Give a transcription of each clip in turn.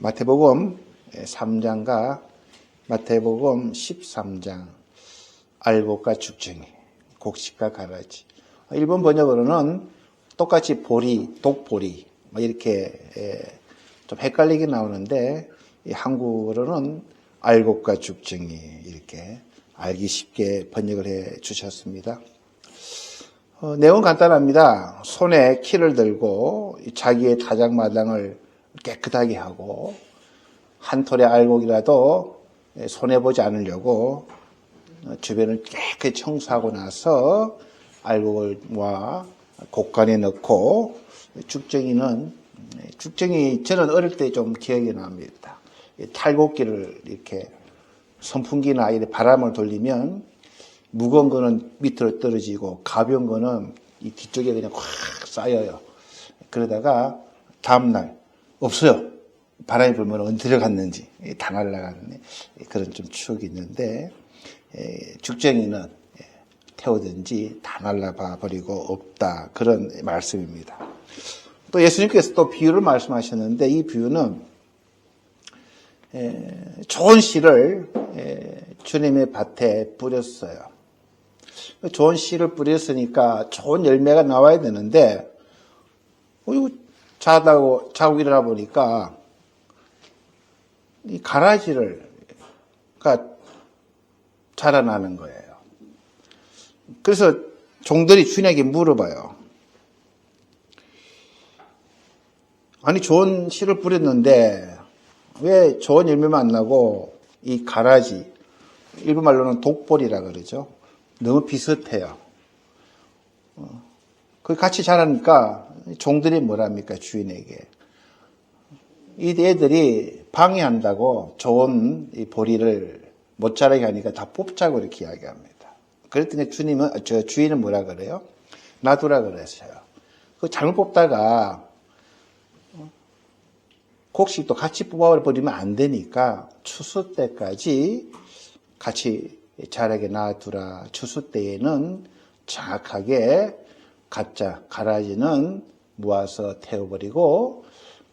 마태복음 3장과 마태복음 13장 알곡과 죽쟁이, 곡식과 가라지. 일본 번역으로는 똑같이 보리, 독보리 이렇게 좀 헷갈리게 나오는데 한국어로는 알곡과 죽쟁이 이렇게 알기 쉽게 번역을 해 주셨습니다. 내용은 간단합니다. 손에 키를 들고 자기의 타작마당을 깨끗하게 하고 한 톨의 알곡이라도 손해보지 않으려고 주변을 깨끗이 청소하고 나서 알곡을 모아 곡간에 넣고 죽쟁이 저는 어릴 때 좀 기억이 납니다. 탈곡기를 이렇게 선풍기나 이렇게 바람을 돌리면 무거운 거는 밑으로 떨어지고 가벼운 거는 이 뒤쪽에 그냥 확 쌓여요. 그러다가 다음날 없어요. 바람이 불면 어디 들어갔는지 다 날아가는 그런 좀 추억이 있는데 죽쟁이는 태우든지 다 날아가 버리고 없다. 그런 말씀입니다. 또 예수님께서 또 비유를 말씀하셨는데 이 비유는 좋은 씨를 주님의 밭에 뿌렸어요. 좋은 씨를 뿌렸으니까 좋은 열매가 나와야 되는데 자고 일어나 보니까 이 가라지가 자라나는 거예요. 그래서 종들이 주인에게 물어봐요. 아니 좋은 씨를 뿌렸는데 왜 좋은 열매만 안 나고 이 가라지, 일본 말로는 독보리라 그러죠. 너무 비슷해요. 그 같이 자라니까 종들이 뭐랍니까 주인에게. 이 애들이 방해한다고 좋은 이 보리를 못 자라게 하니까 다 뽑자고 이렇게 이야기합니다. 그랬더니 주인은 뭐라 그래요? 놔두라 그랬어요. 그 잘못 뽑다가 곡식도 같이 뽑아버리면 안 되니까 추수 때까지 같이 자라게 놔두라. 추수 때에는 정확하게 가짜 가라지는 모아서 태워버리고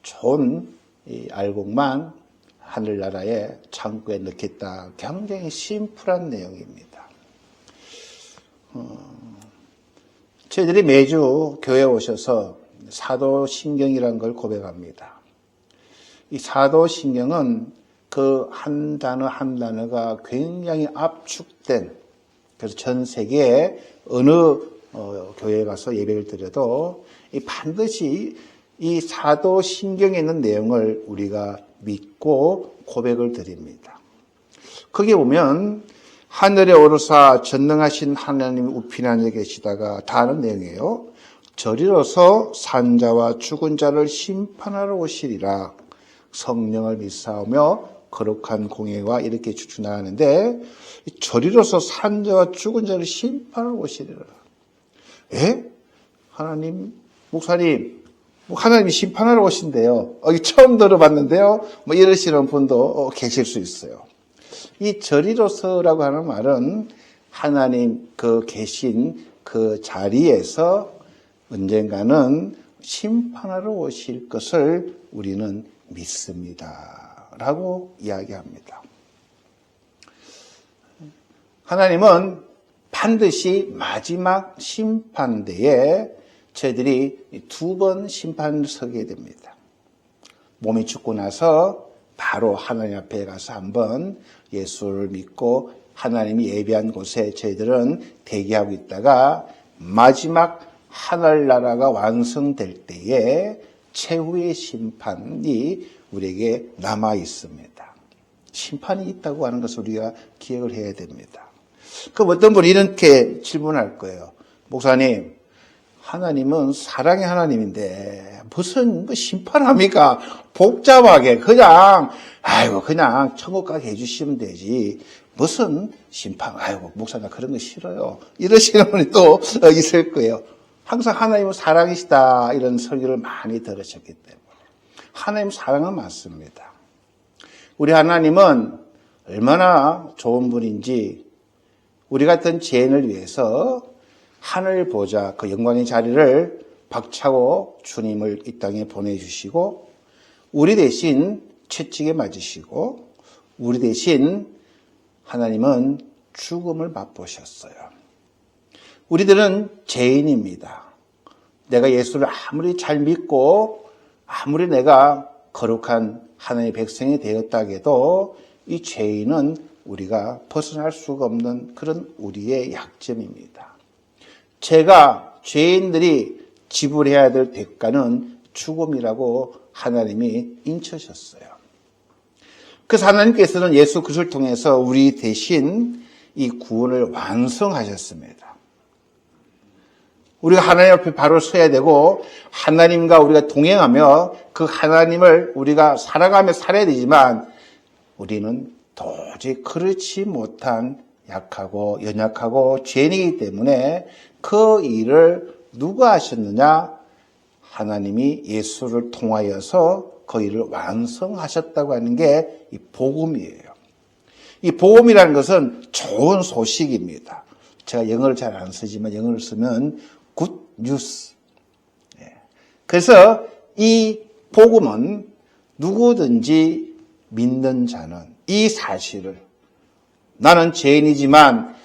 좋은 이 알곡만 하늘나라의 창고에 넣겠다. 굉장히 심플한 내용입니다. 저희들이 매주 교회에 오셔서 사도신경이라는 걸 고백합니다. 이 사도신경은 그 한 단어 한 단어가 굉장히 압축된, 그래서 전 세계에 어느 교회에 가서 예배를 드려도 반드시 이 사도신경에 있는 내용을 우리가 믿고 고백을 드립니다. 거기에 보면 하늘에 오르사 전능하신 하나님이 우편에 계시다가 다 아는 내용이에요. 저리로서 산자와 죽은 자를 심판하러 오시리라. 성령을 믿사오며 거룩한 공예와 이렇게 쭉쭉 나가는데 저리로서 산자와 죽은 자를 심판하러 오시리라. 하나님, 목사님, 하나님이 심판하러 오신대요. 처음 들어봤는데요. 이러시는 분도 계실 수 있어요. 이 저리로서라고 하는 말은 하나님 계신 그 자리에서 언젠가는 심판하러 오실 것을 우리는 믿습니다. 라고 이야기합니다. 하나님은 반드시 마지막 심판대에 저희들이 2번 심판을 서게 됩니다. 몸이 죽고 나서 바로 하나님 앞에 가서 한번 예수를 믿고 하나님이 예비한 곳에 저희들은 대기하고 있다가 마지막 하늘나라가 완성될 때에 최후의 심판이 우리에게 남아 있습니다. 심판이 있다고 하는 것을 우리가 기억을 해야 됩니다. 그럼 어떤 분이 이렇게 질문할 거예요. 목사님, 하나님은 사랑의 하나님인데 무슨 심판합니까? 복잡하게 그냥 천국 가게 해주시면 되지. 무슨 심판? 목사 나 그런 거 싫어요. 이러시는 분이 또 있을 거예요. 항상 하나님은 사랑이시다 이런 설교를 많이 들으셨기 때문에 하나님 사랑은 맞습니다. 우리 하나님은 얼마나 좋은 분인지 우리 같은 죄인을 위해서 하늘 보좌 그 영광의 자리를 박차고 주님을 이 땅에 보내주시고 우리 대신 채찍에 맞으시고 우리 대신 하나님은 죽음을 맛보셨어요. 우리들은 죄인입니다. 내가 예수를 아무리 잘 믿고 아무리 내가 거룩한 하나님의 백성이 되었다 해도 이 죄인은 우리가 벗어날 수가 없는 그런 우리의 약점입니다. 죄인들이 지불해야 될 대가는 죽음이라고 하나님이 인쳐셨어요. 그래서 하나님께서는 예수 그리스도를 통해서 우리 대신 이 구원을 완성하셨습니다. 우리가 하나님 앞에 바로 서야 되고 하나님과 우리가 동행하며 그 하나님을 우리가 살아가며 살아야 되지만 우리는 도저히 그렇지 못한 약하고 연약하고 죄인이기 때문에 그 일을 누가 하셨느냐? 하나님이 예수를 통하여서 그 일을 완성하셨다고 하는 게 이 복음이에요. 이 복음이라는 것은 좋은 소식입니다. 제가 영어를 잘 안 쓰지만 영어를 쓰면 good news. 그래서 이 복음은 누구든지 믿는 자는 이 사실을 나는 죄인이지만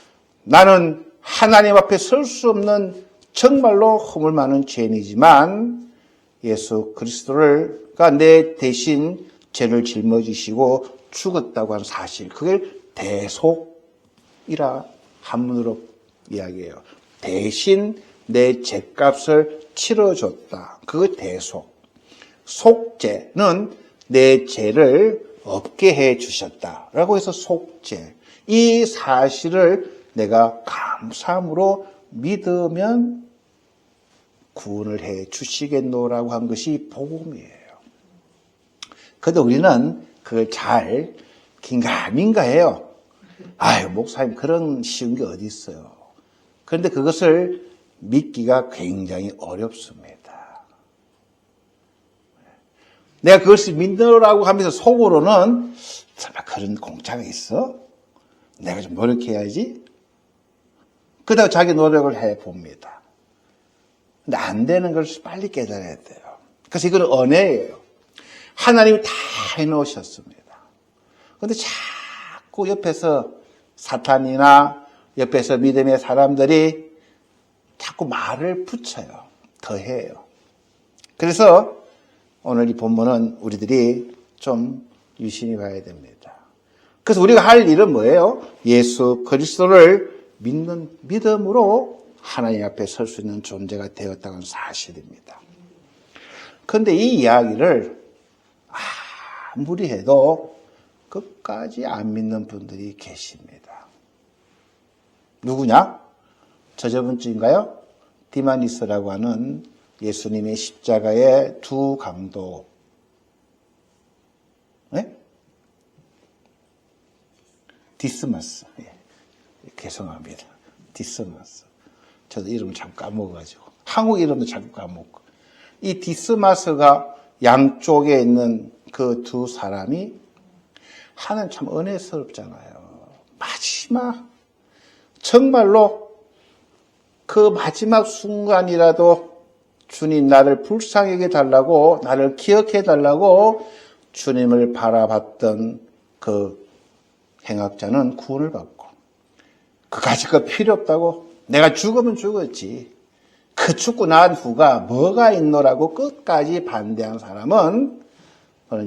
나는 하나님 앞에 설 수 없는 정말로 허물 많은 죄인이지만 예수 그리스도가 내 대신 죄를 짊어지시고 죽었다고 하는 사실, 그게 대속이라 한문으로 이야기해요. 대신 내 죄값을 치러줬다. 그게 대속. 속죄는 내 죄를 없게 해 주셨다라고 해서 속죄. 이 사실을 내가 감사함으로 믿으면 구원을 해 주시겠노라고 한 것이 복음이에요. 그런데 우리는 그걸 잘 긴가민가해요. 아유, 목사님 그런 쉬운 게 어디 있어요. 그런데 그것을 믿기가 굉장히 어렵습니다. 내가 그것을 믿으라고 하면서 속으로는 설마 그런 공짜가 있어? 내가 좀 노력해야지. 그러다가 자기 노력을 해봅니다. 근데 안 되는 걸 빨리 깨달아야 돼요. 그래서 이건 은혜예요. 하나님이 다 해놓으셨습니다. 그런데 자꾸 옆에서 사탄이나 옆에서 믿음의 사람들이 자꾸 말을 붙여요. 더해요. 그래서 오늘 이 본문은 우리들이 좀 유심히 봐야 됩니다. 그래서 우리가 할 일은 뭐예요? 예수 그리스도를 믿는 믿음으로 하나님 앞에 설 수 있는 존재가 되었다는 사실입니다. 그런데 이 이야기를 아무리 해도 끝까지 안 믿는 분들이 계십니다. 누구냐? 저번 주인가요? 디마니스라고 하는 예수님의 십자가의 두 강도. 네? 디스마스. 예. 죄송합니다. 디스마스. 저도 이름을 자꾸 까먹어가지고. 한국 이름도 자꾸 까먹고. 이 디스마스가 양쪽에 있는 그 두 사람이 하나님 참 은혜스럽잖아요. 마지막, 정말로 그 마지막 순간이라도 주님 나를 불쌍하게 달라고, 나를 기억해 달라고 주님을 바라봤던 그 행악자는 구원을 받고, 그까짓 거 필요 없다고, 내가 죽으면 죽었지, 그 죽고 난 후가 뭐가 있노라고 끝까지 반대한 사람은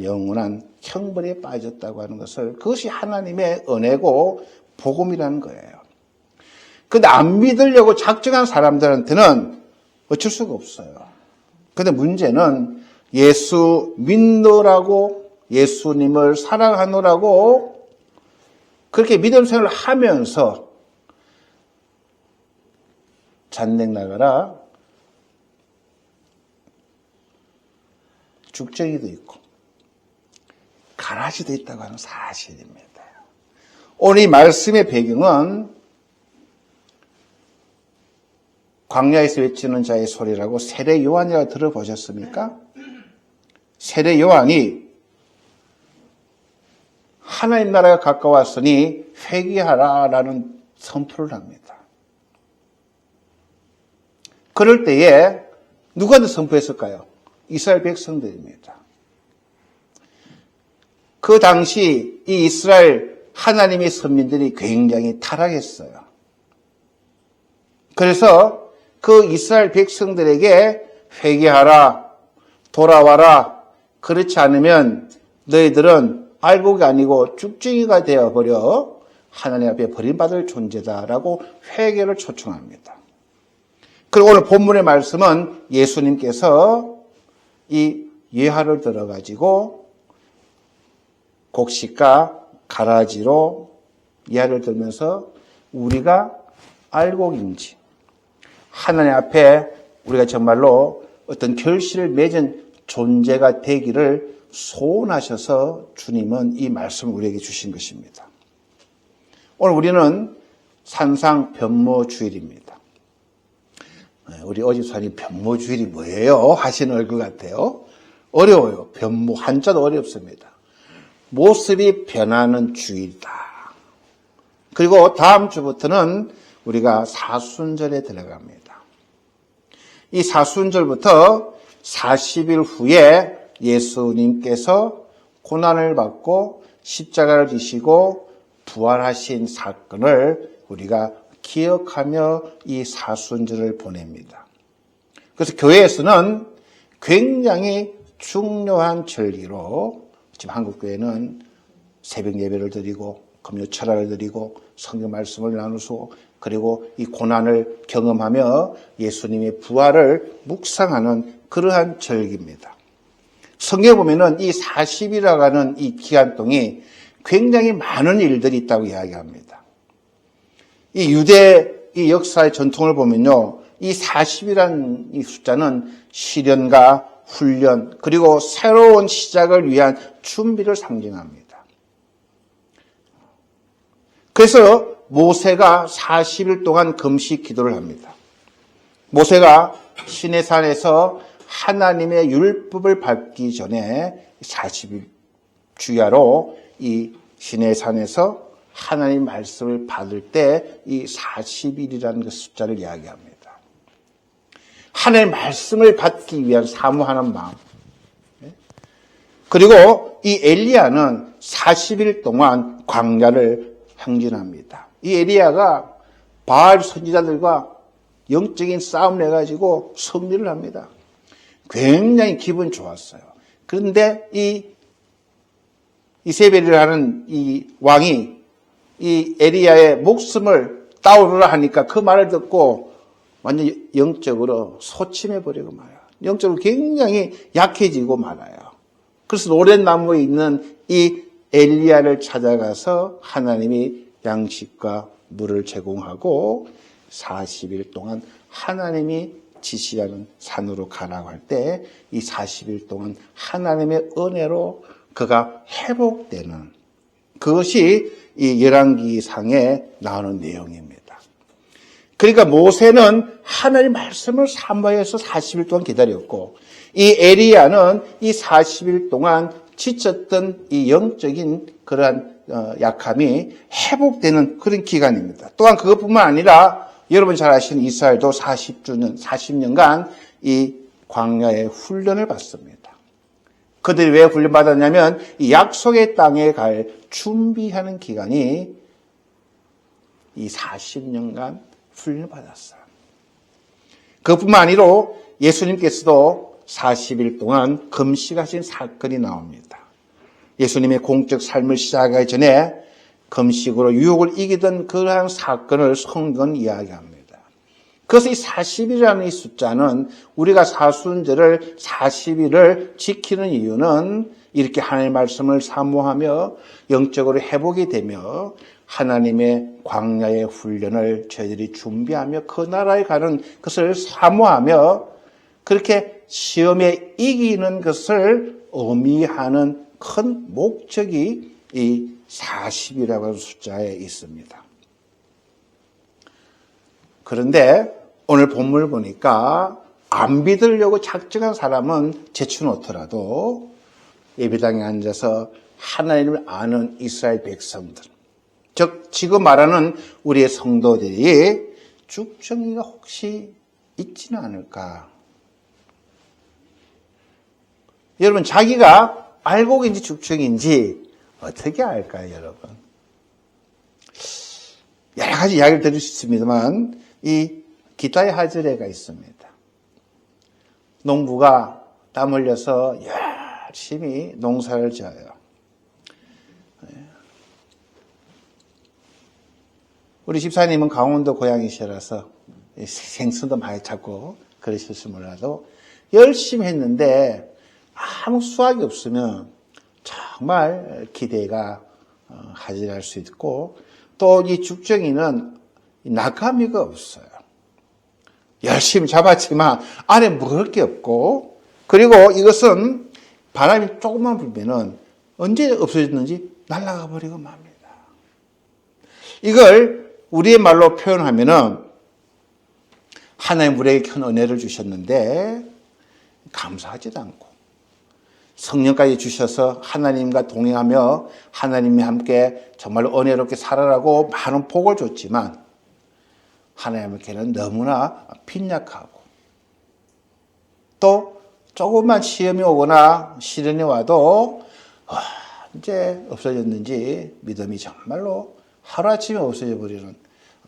영원한 형벌에 빠졌다고 하는 것을, 그것이 하나님의 은혜고 복음이라는 거예요. 그런데 안 믿으려고 작정한 사람들한테는 어쩔 수가 없어요. 그런데 문제는 예수 믿노라고, 예수님을 사랑하노라고 그렇게 믿음 생활을 하면서 잔뜩 나가라 죽정이도 있고 가라지도 있다고 하는 사실입니다. 오늘 이 말씀의 배경은 광야에서 외치는 자의 소리라고 세례 요한이라고 들어보셨습니까? 세례 요한이 하나님 나라가 가까웠으니 회개하라라는 선포를 합니다. 그럴 때에 누구한테 선포했을까요? 이스라엘 백성들입니다. 그 당시 이 이스라엘 하나님의 선민들이 굉장히 타락했어요. 그래서 그 이스라엘 백성들에게 회개하라, 돌아와라, 그렇지 않으면 너희들은 알곡이 아니고 쭉쟁이가 되어버려 하나님 앞에 버림받을 존재다라고 회개를 초청합니다. 그리고 오늘 본문의 말씀은 예수님께서 이 예화를 들어가지고 곡식과 가라지로 예화를 들면서 우리가 알곡인지 하나님 앞에 우리가 정말로 어떤 결실을 맺은 존재가 되기를 소원하셔서 주님은 이 말씀을 우리에게 주신 것입니다. 오늘 우리는 산상 변모주일입니다. 우리 어집사님 변모주일이 뭐예요? 하시는 얼굴 같아요. 어려워요. 변모 한자도 어렵습니다. 모습이 변하는 주일이다. 그리고 다음 주부터는 우리가 사순절에 들어갑니다. 이 사순절부터 40일 후에 예수님께서 고난을 받고 십자가를 지시고 부활하신 사건을 우리가 기억하며 이 사순절을 보냅니다. 그래서 교회에서는 굉장히 중요한 절기로 지금 한국교회는 새벽 예배를 드리고 금요 철야를 드리고 성경 말씀을 나누고 그리고 이 고난을 경험하며 예수님의 부활을 묵상하는 그러한 절기입니다. 성경에 보면은 이 40일이라고 하는 이 기간 동안 굉장히 많은 일들이 있다고 이야기합니다. 이 유대 이 역사의 전통을 보면요. 이 40이라는 이 숫자는 시련과 훈련 그리고 새로운 시작을 위한 준비를 상징합니다. 그래서 모세가 40일 동안 금식 기도를 합니다. 모세가 시내산에서 하나님의 율법을 받기 전에 40일 주야로 이 시내산에서 하나님 말씀을 받을 때 이 40일이라는 그 숫자를 이야기합니다. 하나님의 말씀을 받기 위한 사모하는 마음. 그리고 이 엘리야는 40일 동안 광야를 행진합니다. 이 엘리야가 바알 선지자들과 영적인 싸움을 해가지고 승리를 합니다. 굉장히 기분 좋았어요. 그런데 이 이세벨이라는 이 왕이 이 엘리야의 목숨을 따오르라 하니까 그 말을 듣고 완전 영적으로 소침해 버리고 말아요. 영적으로 굉장히 약해지고 말아요. 그래서 오랜 나무에 있는 이 엘리야를 찾아가서 하나님이 양식과 물을 제공하고 40일 동안 하나님이 지시하는 산으로 가라고 할 때 이 40일 동안 하나님의 은혜로 그가 회복되는 그것이 이 열왕기상에 나오는 내용입니다. 그러니까 모세는 하나님의 말씀을 사모해서 40일 동안 기다렸고 이 엘리야는 이 40일 동안 지쳤던 이 영적인 그러한 약함이 회복되는 그런 기간입니다. 또한 그것뿐만 아니라 여러분 잘 아시는 이스라엘도 40년간 이 광야의 훈련을 받습니다. 그들이 왜 훈련받았냐면 이 약속의 땅에 갈 준비하는 기간이 이 40년간 훈련을 받았어요. 그것뿐만 아니라 예수님께서도 40일 동안 금식하신 사건이 나옵니다. 예수님의 공적 삶을 시작하기 전에 금식으로 유혹을 이기던 그러한 사건을 성경은 이야기합니다. 그래서 이 40일이라는 이 숫자는 우리가 사순절을 40일을 지키는 이유는 이렇게 하나님의 말씀을 사모하며 영적으로 회복이 되며 하나님의 광야의 훈련을 저희들이 준비하며 그 나라에 가는 것을 사모하며 그렇게 시험에 이기는 것을 의미하는 큰 목적이 이 40이라고 하는 숫자에 있습니다. 그런데 오늘 본문을 보니까 안 믿으려고 작정한 사람은 제쳐놓더라도 예배당에 앉아서 하나님을 아는 이스라엘 백성들, 즉 지금 말하는 우리의 성도들이 쭉정이가 혹시 있지는 않을까? 여러분 자기가 알곡인지 죽청인지 어떻게 할까요, 여러분? 여러 가지 이야기를 드릴 수 있습니다만, 이 기타의 하지레가 있습니다. 농부가 땀 흘려서 열심히 농사를 지어요. 우리 집사님은 강원도 고향이시라서 생선도 많이 잡고 그러실지 몰라도 열심히 했는데 아무 수확이 없으면 정말 기대가 하질할 수 있고, 또 이 죽정이는 낙하미가 없어요. 열심히 잡았지만 안에 먹을 게 없고, 그리고 이것은 바람이 조금만 불면은 언제 없어졌는지 날아가 버리고 맙니다. 이걸 우리의 말로 표현하면은 하나님 우리에게 큰 은혜를 주셨는데 감사하지도 않고, 성령까지 주셔서 하나님과 동행하며 하나님이 함께 정말 은혜롭게 살아라고 많은 복을 줬지만 하나님께는 너무나 빈약하고, 또 조금만 시험이 오거나 시련이 와도 이제 없어졌는지 믿음이 정말로 하루아침에 없어져 버리는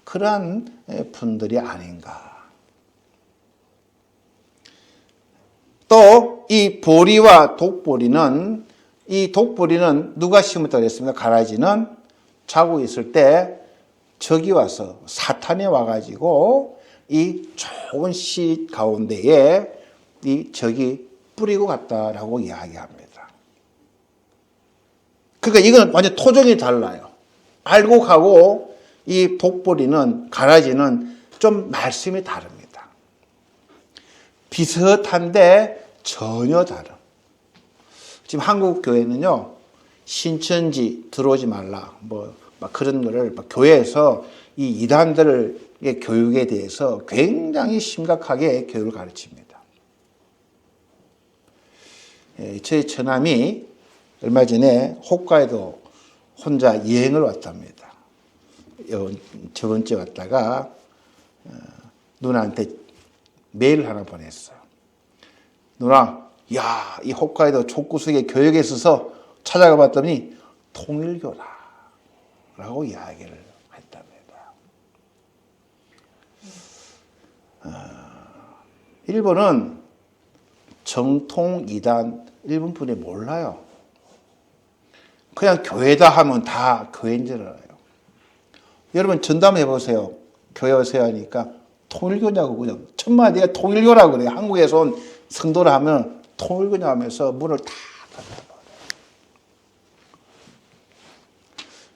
그러한 분들이 아닌가. 또 이 보리와 독보리는, 이 독보리는 누가 심었다고 했습니까? 가라지는 자고 있을 때 적이 와서, 사탄이 와가지고 이 좋은 씨 가운데에 이 적이 뿌리고 갔다라고 이야기합니다. 그러니까 이건 완전 토종이 달라요. 알고 가고 이 독보리는, 가라지는 좀 말씀이 다릅니다. 비슷한데 전혀 다른. 지금 한국 교회는요, 신천지 들어오지 말라, 막 그런 거를 막 교회에서 이 이단들의 교육에 대해서 굉장히 심각하게 교육을 가르칩니다. 저희 처남이 얼마 전에 홋카이도 혼자 여행을 왔답니다. 저번 주에 왔다가 누나한테 메일을 하나 보냈어요. 누나, 야, 이 홋카이도 족구석의 교육에 있어서 찾아가 봤더니 통일교다 라고 이야기를 했답니다. 일본은 정통 이단, 일본 분이 몰라요. 그냥 교회다 하면 다 교회인 줄 알아요. 여러분 전담해 보세요. 교회 오세요 하니까 통일교냐고 그냥 첫마디가 통일교라고 그래요. 한국에서 온 성도를 하면 통일교냐 하면서 문을 다 닫아버려요.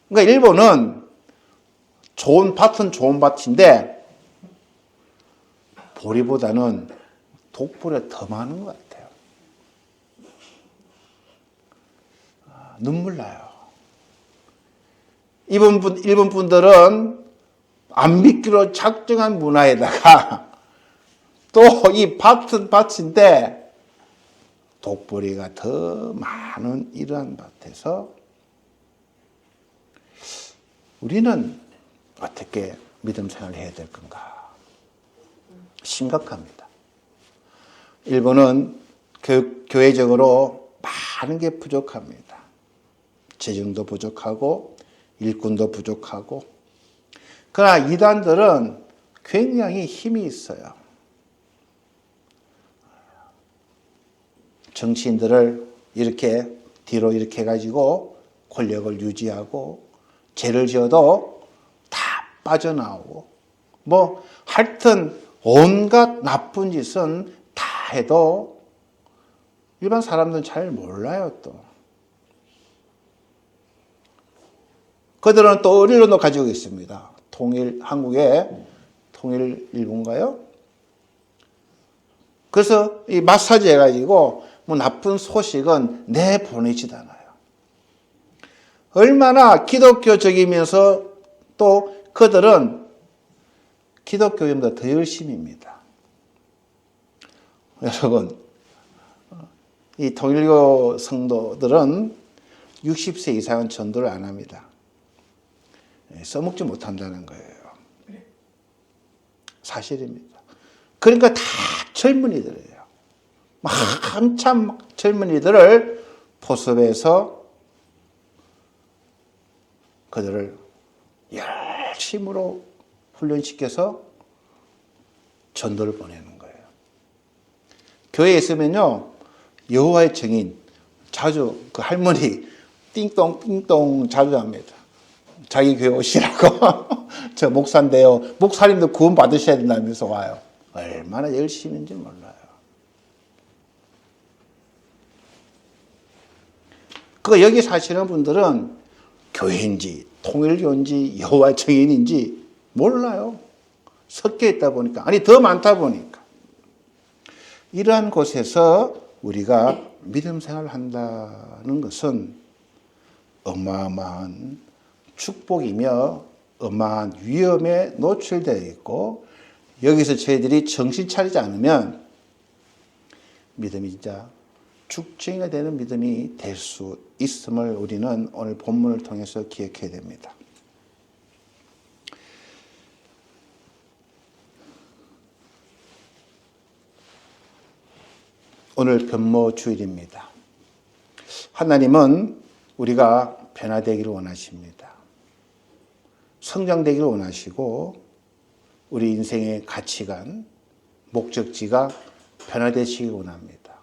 그러니까 일본은 좋은 밭은 좋은 밭인데 보리보다는 독보리가 더 많은 것 같아요. 눈물 나요. 일본 분들은 안 믿기로 작정한 문화에다가 또 이 밭은 밭인데 독보리가 더 많은 이러한 밭에서 우리는 어떻게 믿음 생활을 해야 될 건가? 심각합니다. 일본은 교회적으로 많은 게 부족합니다. 재정도 부족하고 일꾼도 부족하고, 그러나 이단들은 굉장히 힘이 있어요. 정치인들을 이렇게 뒤로 이렇게 해가지고 권력을 유지하고, 죄를 지어도 다 빠져나오고, 하여튼 온갖 나쁜 짓은 다 해도 일반 사람들은 잘 몰라요. 또 그들은 또 의리론도 가지고 있습니다. 한국의 통일일본가요? 그래서 이 마사지 해가지고 나쁜 소식은 내보내지도 않아요. 얼마나 기독교적이면서 또 그들은 기독교인보다 더 열심입니다. 여러분, 이 통일교 성도들은 60세 이상은 전도를 안 합니다. 써먹지 못한다는 거예요. 사실입니다. 그러니까 다 젊은이들이에요. 한참 젊은이들을 포섭해서 그들을 열심으로 훈련시켜서 전도를 보내는 거예요. 교회에 있으면요, 여호와의 증인 자주 그 할머니 띵동 자주 합니다. 자기 교회 오시라고. 저 목사인데요. 목사님도 구원 받으셔야 된다면서 와요. 얼마나 열심인지 몰라요. 여기 사시는 분들은 교회인지 통일교인지 여호와의 증인인지 몰라요. 섞여 있다 보니까, 아니 더 많다 보니까. 이러한 곳에서 우리가 믿음 생활을 한다는 것은 어마어마한 축복이며 어마어마한 위험에 노출되어 있고, 여기서 저희들이 정신 차리지 않으면 믿음이 진짜 죽증이가 되는 믿음이 될 수 있음을 우리는 오늘 본문을 통해서 기억해야 됩니다. 오늘 변모주일입니다. 하나님은 우리가 변화되기를 원하십니다. 성장되기를 원하시고 우리 인생의 가치관, 목적지가 변화되시기 원합니다.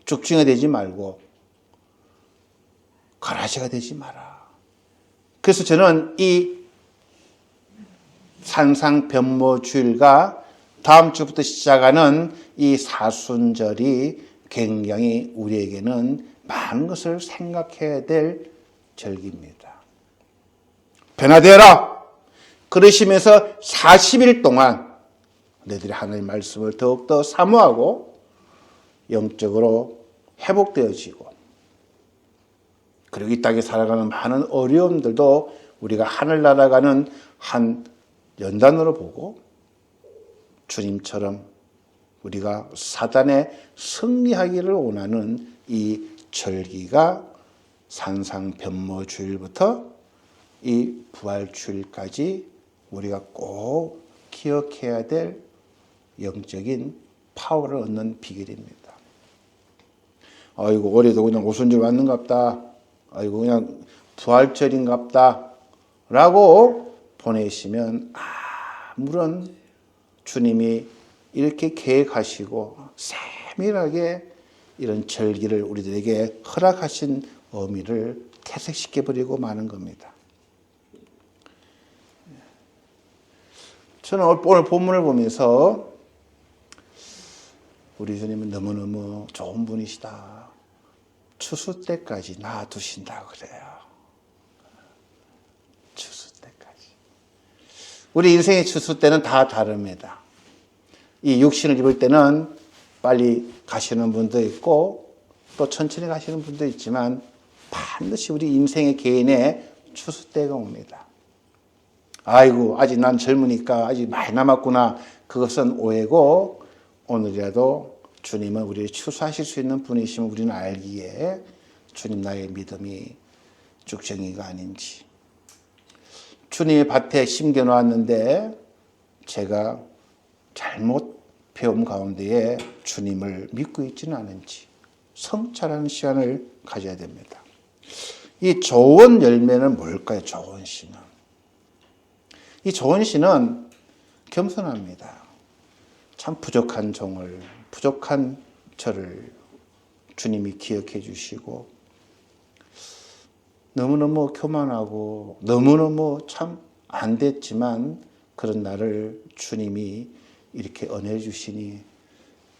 죽증이 되지 말고 가라지가 되지 마라. 그래서 저는 이 산상변모주일과 다음 주부터 시작하는 이 사순절이 굉장히 우리에게는 많은 것을 생각해야 될 절기입니다. 변화되어라! 그러시면서 40일 동안 너희들이 하나님의 말씀을 더욱더 사모하고 영적으로 회복되어지고, 그리고 이 땅에 살아가는 많은 어려움들도 우리가 하늘나라 가는 한 연단으로 보고 주님처럼 우리가 사단에 승리하기를 원하는 이 절기가 산상변모주일부터 이 부활주일까지 우리가 꼭 기억해야 될 영적인 파워를 얻는 비결입니다. 아이고 올해도 그냥 오순절 왔는갑다. 아이고 그냥 부활절인갑다. 라고 보내시면 아무런 주님이 이렇게 계획하시고 세밀하게 이런 절기를 우리들에게 허락하신 의미를 퇴색시켜버리고 마는 겁니다. 저는 오늘 본문을 보면서 우리 주님은 너무너무 좋은 분이시다. 추수 때까지 놔두신다 그래요. 추수 때까지. 우리 인생의 추수 때는 다 다릅니다. 이 육신을 입을 때는 빨리 가시는 분도 있고 또 천천히 가시는 분도 있지만 반드시 우리 인생의 개인의 추수 때가 옵니다. 아이고 아직 난 젊으니까 아직 많이 남았구나. 그것은 오해고, 오늘이라도 주님은 우리를 추수하실 수 있는 분이시면 우리는 알기에 주님 나의 믿음이 죽정이가 아닌지, 주님의 밭에 심겨놓았는데 제가 잘못 배움 가운데에 주님을 믿고 있지는 않은지 성찰하는 시간을 가져야 됩니다. 이 좋은 열매는 뭘까요? 좋은 씨는. 이 좋은 씨는 겸손합니다. 참 부족한 종을, 부족한 저를 주님이 기억해 주시고, 너무너무 교만하고 너무너무 참 안 됐지만 그런 나를 주님이 이렇게 은혜 주시니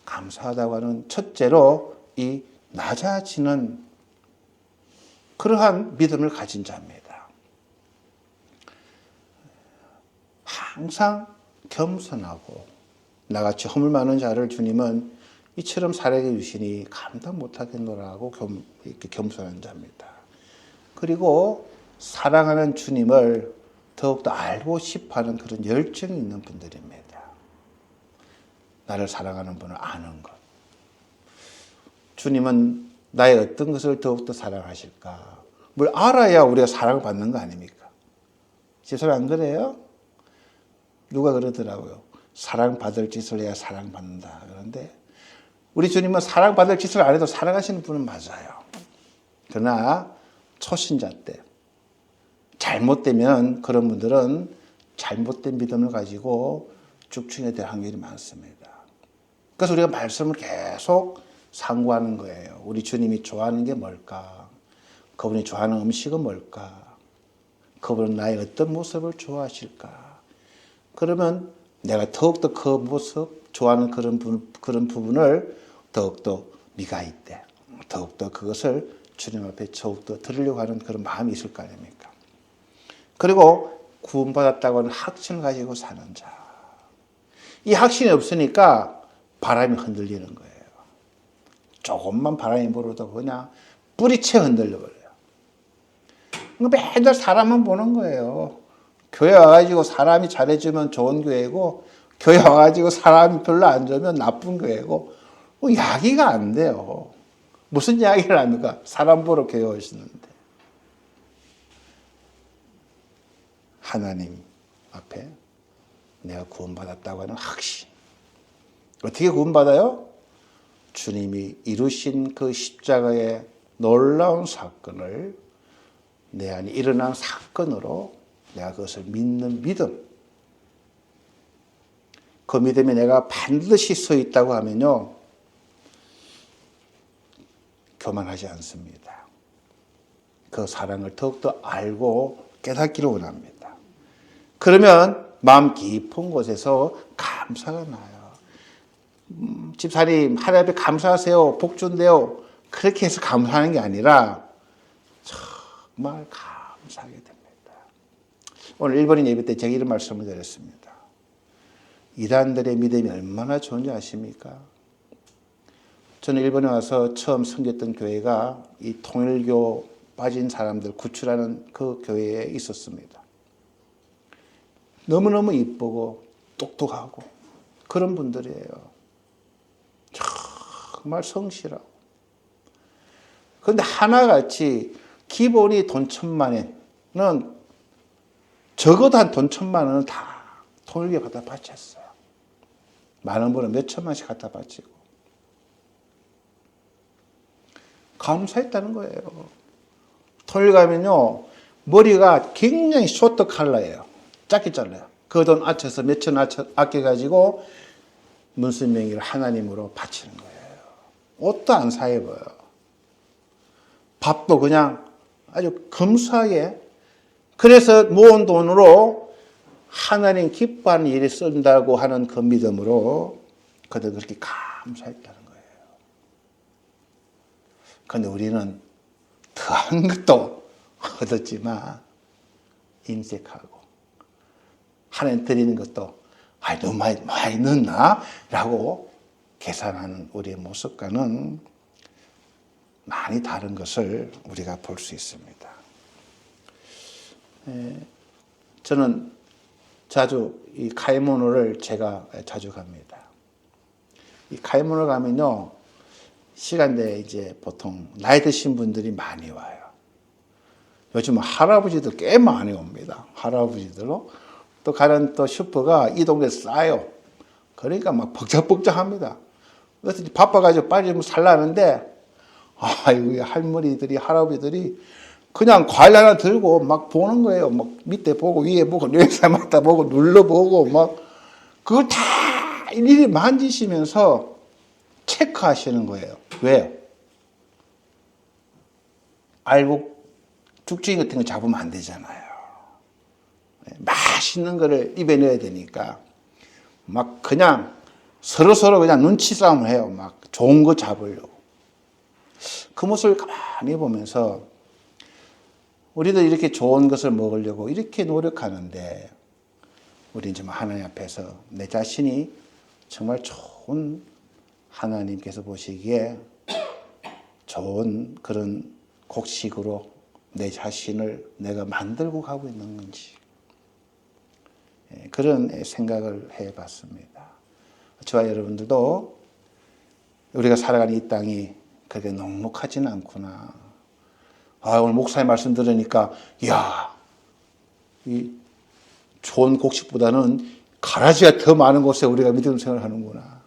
감사하다고 하는, 첫째로 이 낮아지는 그러한 믿음을 가진 자입니다. 항상 겸손하고 나같이 허물 많은 자를 주님은 이처럼 살아게 주시니 감당 못하겠노라고 이렇게 겸손한 자입니다. 그리고 사랑하는 주님을 더욱더 알고 싶어하는 그런 열정이 있는 분들입니다. 나를 사랑하는 분을 아는 것. 주님은 나의 어떤 것을 더욱더 사랑하실까? 뭘 알아야 우리가 사랑을 받는 거 아닙니까? 제 소리 안 그래요? 누가 그러더라고요. 사랑받을 짓을 해야 사랑받는다. 그런데 우리 주님은 사랑받을 짓을 안 해도 사랑하시는 분은 맞아요. 그러나 초신자 때, 잘못되면 그런 분들은 잘못된 믿음을 가지고 쭉충이 될 확률이 많습니다. 그래서 우리가 말씀을 계속 상고하는 거예요. 우리 주님이 좋아하는 게 뭘까? 그분이 좋아하는 음식은 뭘까? 그분은 나의 어떤 모습을 좋아하실까? 그러면 내가 더욱더 그 모습, 좋아하는 그런 부분을 더욱더 미가 있대. 더욱더 그것을 주님 앞에 더욱더 들으려고 하는 그런 마음이 있을 거 아닙니까? 그리고 구원받았다고 하는 확신을 가지고 사는 자. 이 확신이 없으니까 바람이 흔들리는 거예요. 조금만 바람이 불어도 그냥 뿌리채 흔들려버려요. 맨날 사람만 보는 거예요. 교회 와가지고 사람이 잘해주면 좋은 교회고, 교회 와가지고 사람이 별로 안 좋으면 나쁜 교회고, 이야기가 안 돼요. 무슨 이야기를 합니까? 사람 보러 교회 오시는데. 하나님 앞에 내가 구원받았다고 하는 확신. 어떻게 구원받아요? 주님이 이루신 그 십자가의 놀라운 사건을 내 안에 일어난 사건으로 내가 그것을 믿는 믿음. 그 믿음에 내가 반드시 서 있다고 하면요, 교만하지 않습니다. 그 사랑을 더욱더 알고 깨닫기를 원합니다. 그러면 마음 깊은 곳에서 감사가 나요. 집사님, 하나님 앞에 감사하세요. 복 준대요. 그렇게 해서 감사하는 게 아니라 정말 감사하게 됩니다. 오늘 일본인 예배 때 제가 이런 말씀을 드렸습니다. 이단들의 믿음이 얼마나 좋은지 아십니까? 저는 일본에 와서 처음 섬겼던 교회가 이 통일교 빠진 사람들 구출하는 그 교회에 있었습니다. 너무너무 이쁘고 똑똑하고 그런 분들이에요. 정말 성실하고. 그런데 하나같이 기본이 돈 1,000만 원은 적어도 한 돈 1,000만 원은 다 통일교에 갖다 바쳤어요. 많은 분은 몇 천만씩 갖다 바치고. 감사했다는 거예요. 통일 가면요, 머리가 굉장히 쇼트 컬러예요. 짧게 잘라요. 그 돈 아껴서 몇천 아껴가지고 문수명의를 하나님으로 바치는 거예요. 옷도 안 사 입어요. 밥도 그냥 아주 검소하게. 그래서 모은 돈으로 하나님 기뻐하는 일에 쓴다고 하는 그 믿음으로 그들 그렇게 감사했다는 거예요. 그런데 우리는 더한 것도 얻었지만 인색하고 하나님 드리는 것도 너무 많이 넣나? 라고 계산하는 우리의 모습과는 많이 다른 것을 우리가 볼 수 있습니다. 저는 자주 이 카이모노를 제가 자주 갑니다. 이 카이모노 가면요, 시간대에 이제 보통 나이 드신 분들이 많이 와요. 요즘 할아버지들 꽤 많이 옵니다. 할아버지들로. 또 가는 또 슈퍼가 이 동네에 싸요. 그러니까 막 벅적벅적합니다. 그래서 바빠가지고 빨리 좀 살라는데, 아이고, 할머니들이, 할아버지들이 그냥 과일 하나 들고 막 보는 거예요. 막 밑에 보고, 위에 보고, 뇌사마다 보고, 눌러보고, 막, 그걸 다 일일이 만지시면서 체크하시는 거예요. 왜요? 알고 죽증이 같은 거 잡으면 안 되잖아요. 맛있는 거를 입에 넣어야 되니까 막 그냥 서로 그냥 눈치 싸움을 해요. 막 좋은 거 잡으려고. 그 모습을 가만히 보면서 우리도 이렇게 좋은 것을 먹으려고 이렇게 노력하는데 우리 이제 하나님 앞에서 내 자신이 정말 좋은, 하나님께서 보시기에 좋은 그런 곡식으로 내 자신을 내가 만들고 가고 있는 건지, 그런 생각을 해봤습니다. 저와 여러분들도 우리가 살아가는 이 땅이 그렇게 넉넉하지는 않구나. 오늘 목사님 말씀 들으니까, 이 좋은 곡식보다는 가라지가 더 많은 곳에 우리가 믿음 생활을 하는구나.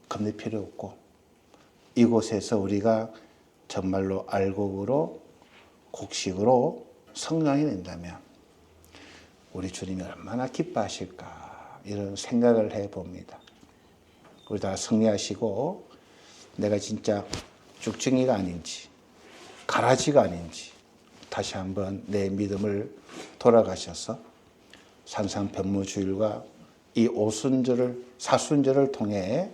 겁낼 필요 없고, 이곳에서 우리가 정말로 알곡으로 곡식으로 성장이 된다면 우리 주님이 얼마나 기뻐하실까 이런 생각을 해봅니다. 우리 다 승리하시고 내가 진짜 쭉증이가 아닌지 가라지가 아닌지 다시 한번 내 믿음을 돌아가셔서 산상변모주일과 이 오순절을 사순절을 통해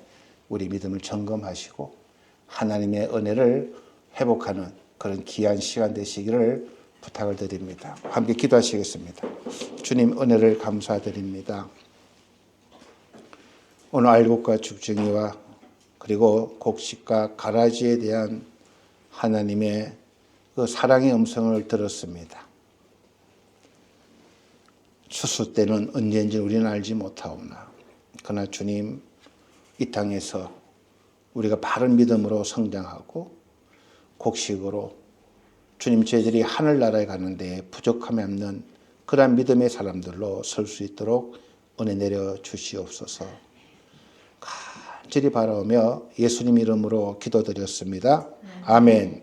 우리 믿음을 점검하시고 하나님의 은혜를 회복하는 그런 귀한 시간 되시기를 부탁을 드립니다. 함께 기도하시겠습니다. 주님 은혜를 감사드립니다. 오늘 알곡과 죽증이와 그리고 곡식과 가라지에 대한 하나님의 그 사랑의 음성을 들었습니다. 추수 때는 언제인지 우리는 알지 못하오나 그러나 주님 이 땅에서 우리가 바른 믿음으로 성장하고 곡식으로 주님 저희들이 하늘나라에 가는데 부족함이 없는 그러한 믿음의 사람들로 설 수 있도록 은혜 내려 주시옵소서. 간절히 바라오며 예수님 이름으로 기도드렸습니다. 아멘.